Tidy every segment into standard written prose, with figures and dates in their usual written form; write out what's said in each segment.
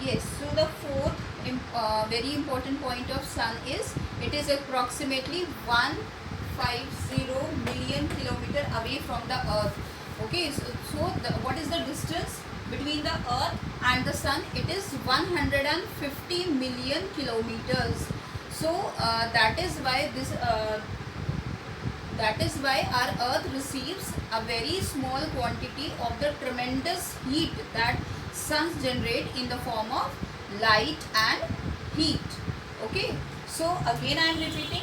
Yes, so the fourth very important point of sun is it is approximately 150 million kilometer away from the earth. Okay, what is the distance between the earth and the sun? It is 150 million kilometers. So that is why our earth receives a very small quantity of the tremendous heat that suns generate in the form of light and heat. Okay, so again I am repeating,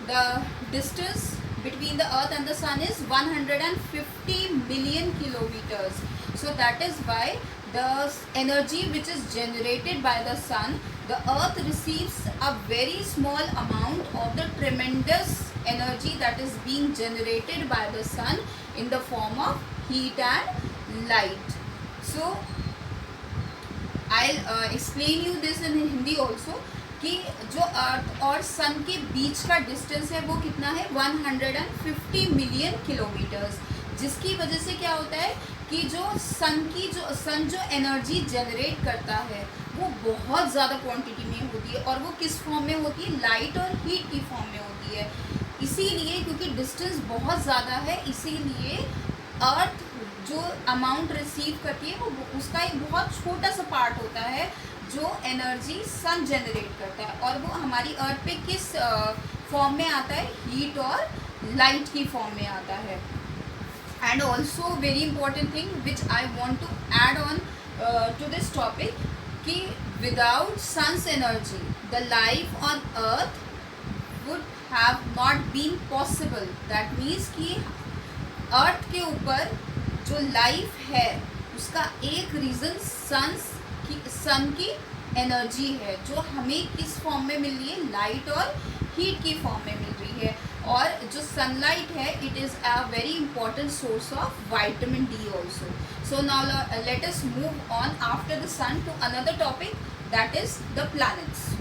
the distance between the earth and the sun is 150 million kilometers. So that is why the energy which is generated by the sun, the earth receives a very small amount of the tremendous energy that is being generated by the sun in the form of heat and light. So I'll explain you this in Hindi also कि जो अर्थ और सन के बीच का distance है वो कितना है 150 million kilometres, जिसकी वजह से क्या होता है कि जो सन जो एनर्जी जनरेट करता है वो बहुत ज़्यादा क्वांटिटी में होती है, और वो किस फॉर्म में होती है, लाइट और हीट की फॉर्म में होती है. इसीलिए क्योंकि डिस्टेंस बहुत ज़्यादा है, इसीलिए अर्थ जो अमाउंट रिसीव करती है वो उसका एक बहुत छोटा सा पार्ट होता है जो एनर्जी सन जनरेट करता है, और वो हमारी अर्थ पे किस फॉर्म में आता है, हीट और लाइट की फॉर्म में आता है. And also very important thing which I want to add on to this topic कि without sun's energy the life on earth would have not been possible. That means कि earth के ऊपर जो life है उसका एक रीज़न सन की energy है, जो हमें किस फॉर्म में मिल रही है, लाइट और हीट की फॉर्म में मिल रही है. और जो सनलाइट है it is a very important source of vitamin D also. So now let us move on after the sun to another topic, that is the planets.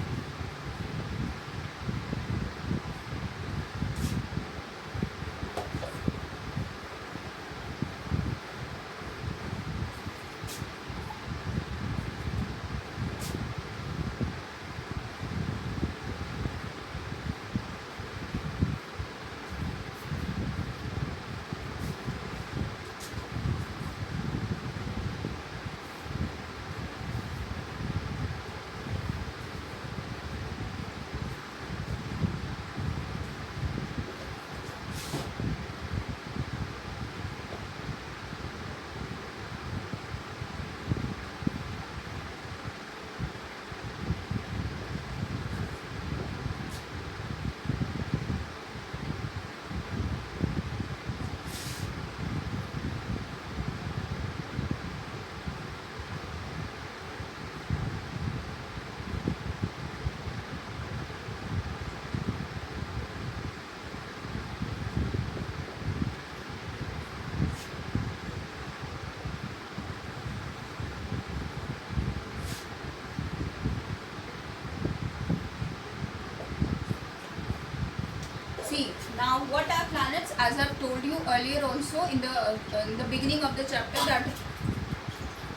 See, now what are planets? As I've told you earlier also in the beginning of the chapter, that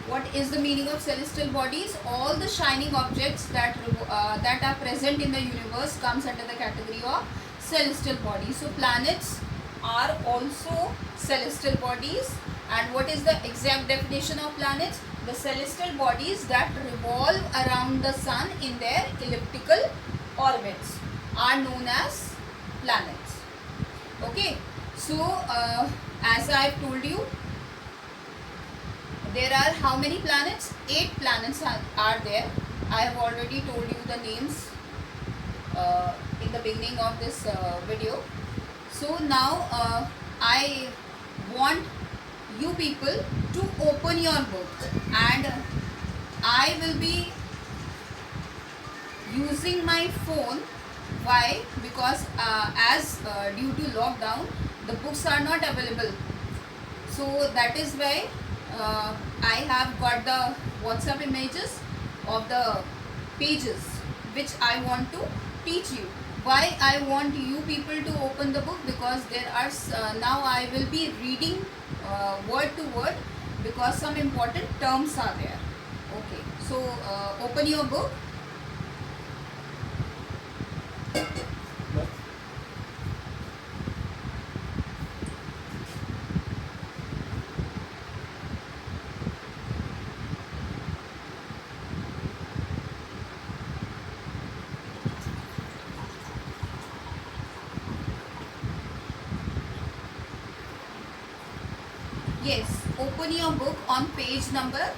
what is the meaning of celestial bodies? All the shining objects that are present in the universe comes under the category of celestial bodies. So planets are also celestial bodies. And what is the exact definition of planets? The celestial bodies that revolve around the sun in their elliptical orbits are known as planets. Okay, so as I have told you, there are how many planets? 8 planets are there. I have already told you the names in the beginning of this video. So now I want you people to open your book, and I will be using my phone. Why? Because as due to lockdown the books are not available, so that is why I have got the WhatsApp images of the pages which I want to teach you. Why I want you people to open the book? Because there are now I will be reading word to word, because some important terms are there. Okay, so open your book. Yes, open your book on page number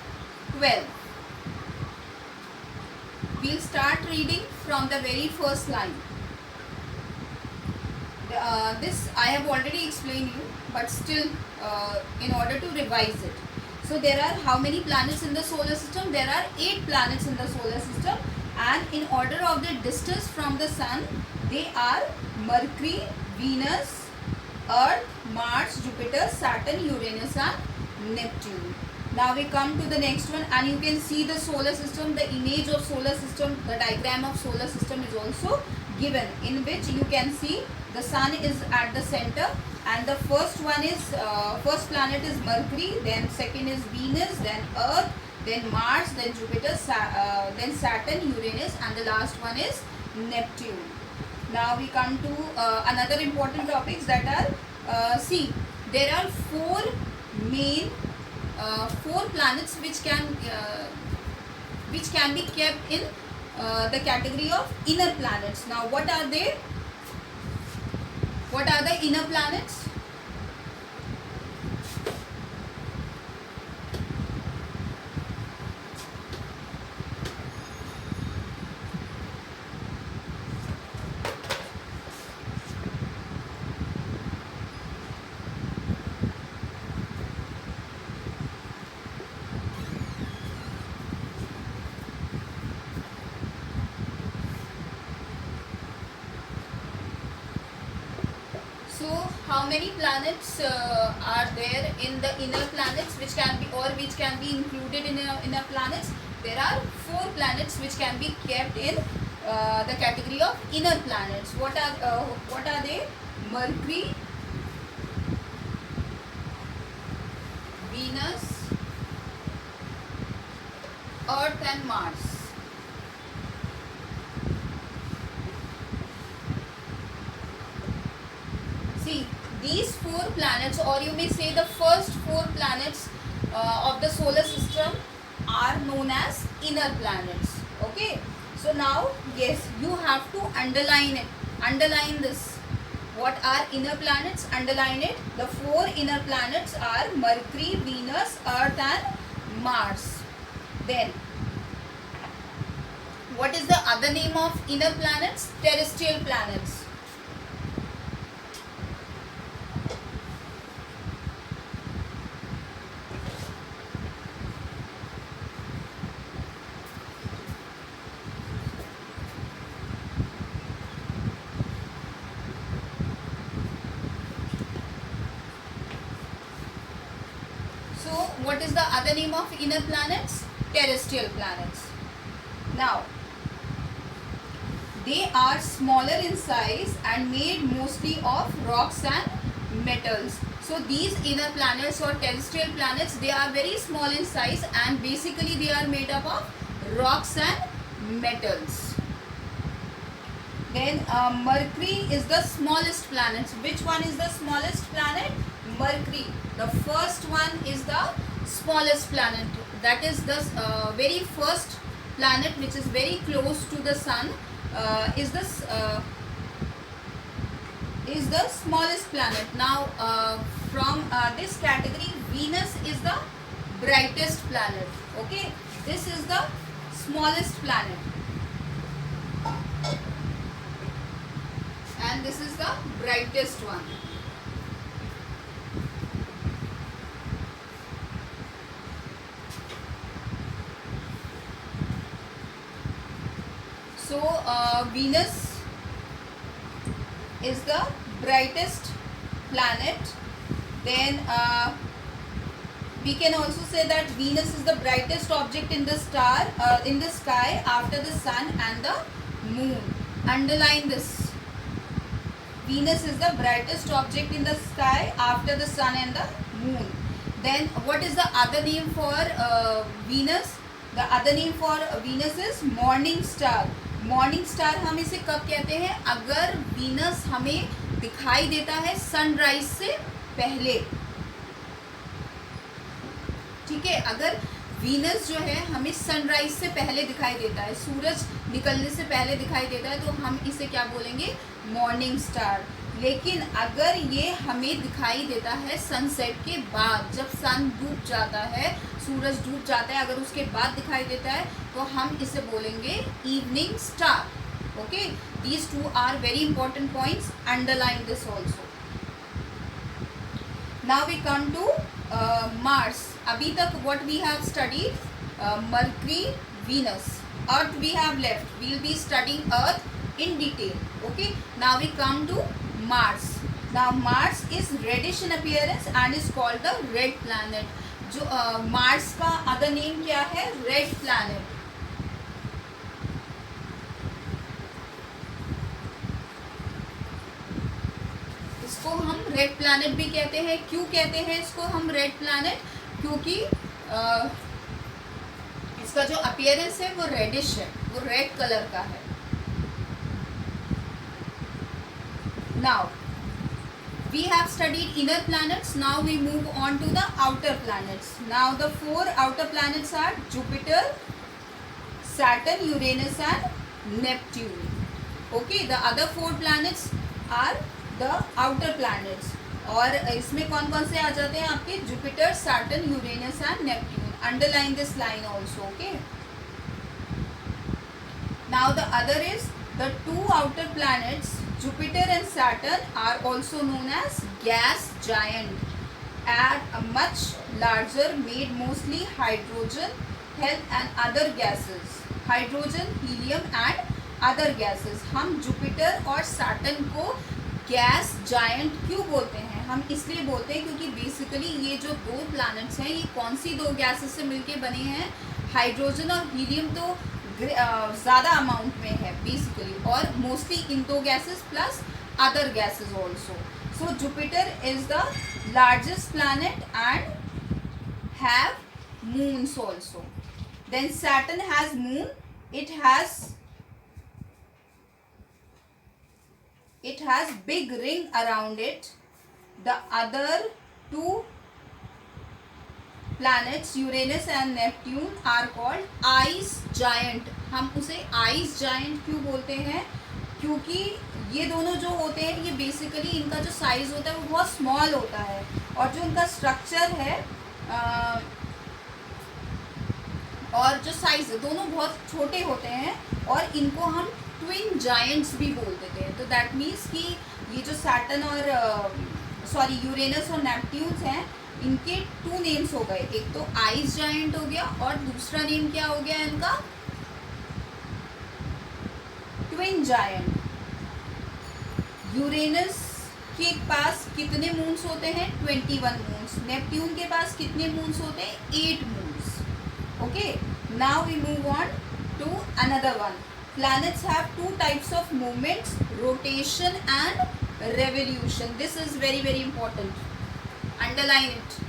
12. We'll start reading from the very first line. This I have already explained you, but still in order to revise it. So there are how many planets in the solar system? There are 8 planets in the solar system, and in order of their distance from the sun, they are Mercury, Venus, Earth, Mars, Jupiter, Saturn, Uranus and Neptune. Now we come to the next one, and you can see the solar system, the image of solar system, the diagram of solar system is also given, in which you can see the sun is at the center, and the first one is first planet is Mercury, then second is Venus, then Earth, then Mars, then Jupiter, then Saturn, Uranus, and the last one is Neptune. Now we come to another important topics that are see, there are 4 main 4 planets which can be kept in the category of inner planets. Now what are they? What are the inner planets? So how many planets are there in the inner planets which can be included in inner planets? There are 4 planets which can be kept in the category of inner planets. What are they? Mercury, Venus, Earth and Mars. See, these 4 planets, or you may say the first 4 planets of the solar system are known as inner planets. Okay, so now yes, you have to underline this. What are inner planets? Underline it. The 4 inner planets are Mercury, Venus, Earth and Mars. Then what is the other name of inner planets? Terrestrial planets. What is the other name of inner planets? Terrestrial planets. Now, they are smaller in size and made mostly of rocks and metals. So these inner planets or terrestrial planets, they are very small in size and basically they are made up of rocks and metals. Then Mercury is the smallest planet. Which one is the smallest planet? Mercury. The first one is the smallest planet. That is the very first planet which is very close to the sun. Is the smallest planet. Now from this category, Venus is the brightest planet. Okay, this is the smallest planet, and this is the brightest one. So Venus is the brightest planet. Then we can also say that Venus is the brightest object in the sky after the sun and the moon. Underline this. Venus is the brightest object in the sky after the sun and the moon. Then what is the other name for Venus? The other name for Venus is morning star. Morning star हम इसे कब कहते हैं? अगर Venus हमें दिखाई देता है सनराइज से पहले, ठीक है। अगर वीनस जो है हमें सनराइज से पहले दिखाई देता है, सूरज निकलने से पहले दिखाई देता है, तो हम इसे क्या बोलेंगे? Morning star. लेकिन अगर ये हमें दिखाई देता है सनसेट के बाद, जब सन डूब जाता है, सूरज डूब जाता है, अगर उसके बाद दिखाई देता है, तो हम इसे बोलेंगे evening star. Okay, these two are very important points, underline this also. Now we come to Mars. अभी तक what we have studied? Mercury, Venus, Earth we have left. We will be studying Earth in detail. Okay, now we come to Mars. Now Mars is reddish in appearance and is called the red planet. जो Mars का other name क्या है? Red planet. इसको हम red planet भी कहते हैं। क्यों कहते हैं इसको हम रेड प्लैनेट? क्योंकि इसका जो अपीयरेंस है वो रेडिश है, वो रेड कलर का है। Now we have studied inner planets. Now we move on to the outer planets. Now the four outer planets are Jupiter, Saturn, Uranus and Neptune. Okay, the other four planets are the outer planets. और इसमें कौन कौन से आ जाते हैं आपके? Jupiter, Saturn, Uranus and Neptune. Underline this line also. Okay. Now the other is the two outer planets, Jupiter and Saturn, are also known as gas giant, at a much larger, made mostly hydrogen, helium and other gases. Hydrogen, helium and other gases. हम Jupiter और Saturn को gas giant क्यों बोलते हैं? हम इसलिए बोलते हैं क्योंकि बेसिकली ये जो दो प्लैनेट्स हैं, ये कौन सी दो गैसेस से मिलके बने हैं? हाइड्रोजन और हीलियम तो ज़्यादा अमाउंट में है बेसिकली, और मोस्टली इन दो gases plus other gases also. So Jupiter is the largest planet and have moons also. Then Saturn has moon. It has big ring around it. The other two planets Uranus and Neptune are called ice giant. हम उसे ice giant क्यों बोलते हैं? क्योंकि ये दोनों जो होते हैं, ये बेसिकली इनका जो साइज होता है वो बहुत स्मॉल होता है, और जो इनका स्ट्रक्चर है और जो साइज है दोनों बहुत छोटे होते हैं, और इनको हम ट्विन जायंट्स भी बोल देते हैं. तो दैट मीन्स कि ये जो सैटर्न और यूरेनस और नेपट्यून्स हैं, इनके टू नेम्स हो गए. एक तो आइस जायंट हो गया और दूसरा नेम क्या हो गया इनका? Twin giant. यूरेनस के पास कितने मून्स होते हैं? 21 मून्स. नेपट्यून के पास कितने मून्स होते हैं? 8 moons. Okay, now we move on to another one. Planets have two types of movements, rotation and revolution. This is very, very important. Underline it.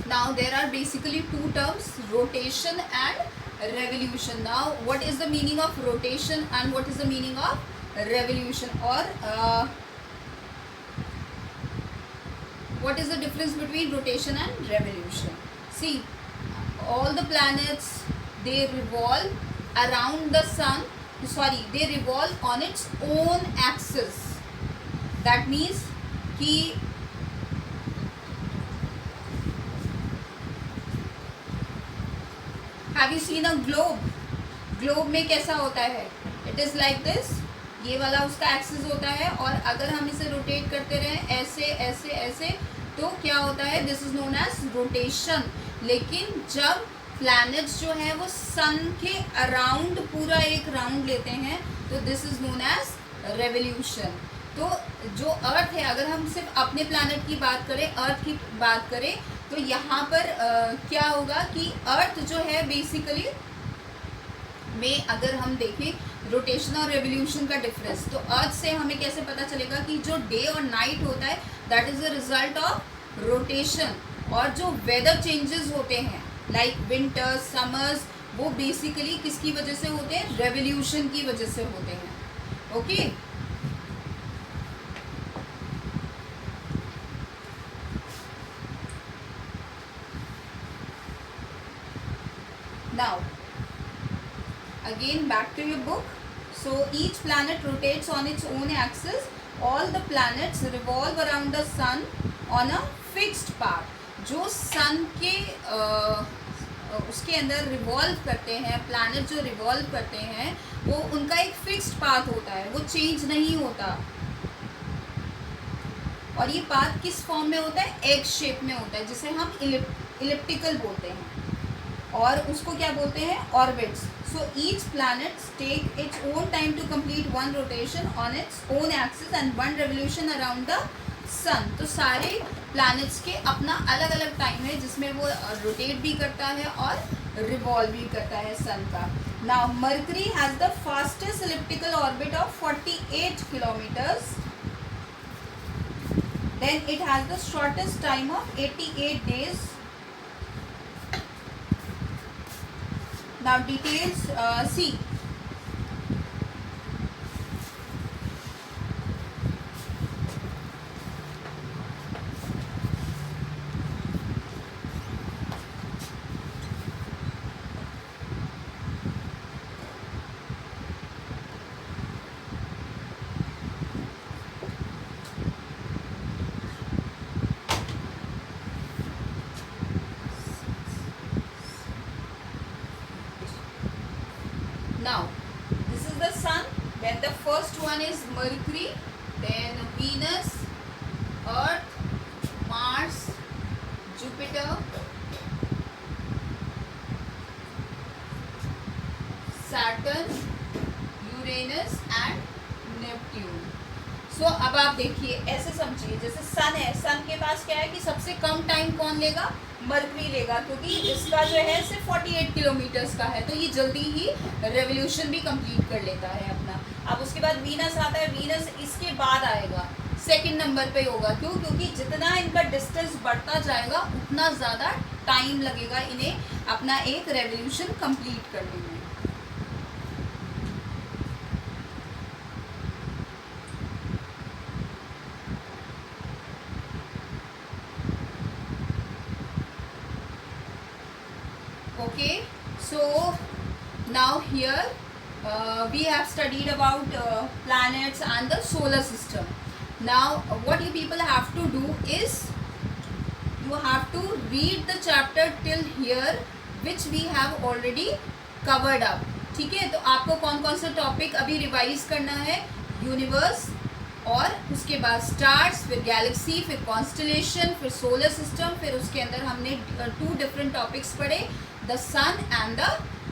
Now there are basically two terms, rotation and revolution. Now what is the meaning of rotation and what is the meaning of revolution, or what is the difference between rotation and revolution? See, all the planets, they revolve around the sun, they revolve on its own axis. That means कि Have you seen a globe? Globe में कैसा होता है? It it is like this, ये वाला उसका axis होता है, और अगर हम इसे रोटेट करते रहें ऐसे ऐसे ऐसे तो क्या होता है, this is known as rotation. लेकिन जब प्लैनेट्स जो है वो सन के अराउंड पूरा एक राउंड लेते हैं तो this is known as revolution. तो जो अर्थ है, अगर हम सिर्फ अपने प्लैनेट की बात करें, अर्थ की बात करें, तो यहाँ पर क्या होगा कि अर्थ जो है बेसिकली में अगर हम देखें रोटेशन और रेवोल्यूशन का डिफरेंस, तो अर्थ से हमें कैसे पता चलेगा कि जो डे और नाइट होता है that is the result of rotation, और जो वेदर चेंजेस होते हैं लाइक विंटर्स समर्स वो बेसिकली किसकी वजह से होते हैं, रेवोल्यूशन की वजह से होते हैं। Okay now again back to your book. So each planet rotates on its own axis. All the planets revolve around the sun on a fixed path. जो सन के उसके अंदर रिवॉल्व करते हैं, प्लैनेट जो रिवॉल्व करते हैं वो उनका एक फिक्स्ड पाथ होता है, वो चेंज नहीं होता। और ये पाथ किस फॉर्म में होता है, एग शेप में होता है, जिसे हम इलिप्टिकल बोलते हैं, और उसको क्या बोलते हैं, orbits. So each planet take its own time to complete one rotation on its own axis and one revolution around the sun. तो सारे planets के अपना अलग अलग टाइम है जिसमें वो रोटेट भी करता है और रिवॉल्व भी करता है sun का। Now Mercury has the fastest elliptical orbit of 48 kilometers. Then it has the shortest time of 88 days. Now details, see. Now this is the sun, then the first one is Mercury, then Venus, Earth, Mars, Jupiter, Saturn, Uranus and Neptune. So अब आप देखिए, ऐसे समझिए जैसे सन है, सन के पास क्या है कि सबसे कम टाइम कौन लेगा, मरकरी लेगा, क्योंकि इसका जो है सिर्फ 48 किलोमीटर्स का है, तो ये जल्दी ही रेवोल्यूशन भी कंप्लीट कर लेता है अपना। अब उसके बाद वीनस आता है, वीनस इसके बाद आएगा, सेकंड नंबर पे होगा। क्यों, क्योंकि जितना इनका डिस्टेंस बढ़ता जाएगा उतना ज़्यादा टाइम लगेगा इन्हें अपना एक रेवोल्यूशन कंप्लीट करने में। Okay, so now here we have studied about planets and the solar system. Now what you people have to do is you have to read the chapter till here which we have already covered up. ठीक है, तो आपको कौन कौन सा topic अभी revise करना है, यूनिवर्स, और उसके बाद स्टार्स, फिर गैलेक्सी, फिर कॉन्स्टलेशन, फिर सोलर सिस्टम, फिर उसके अंदर हमने 2 डिफरेंट टॉपिक्स पढ़े, the sun and the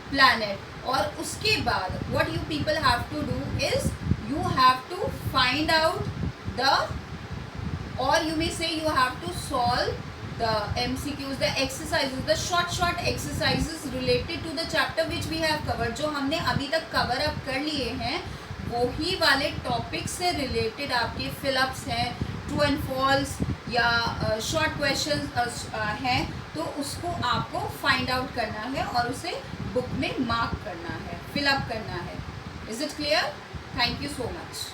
planet. और उसके बाद what you people have to do is you have to find out the, or you may say you have to solve the MCQs, the exercises, the short exercises related to the chapter which we have covered. जो हमने अभी तक cover up कर लिए हैं वही वाले topic से रिलेटेड आपके फिलअप्स हैं, ट्रू एंड फॉल्स या शॉर्ट क्वेश्चंस हैं, तो उसको आपको फाइंड आउट करना है और उसे बुक में मार्क करना है, फिलअप करना है। Is it clear? Thank you so much.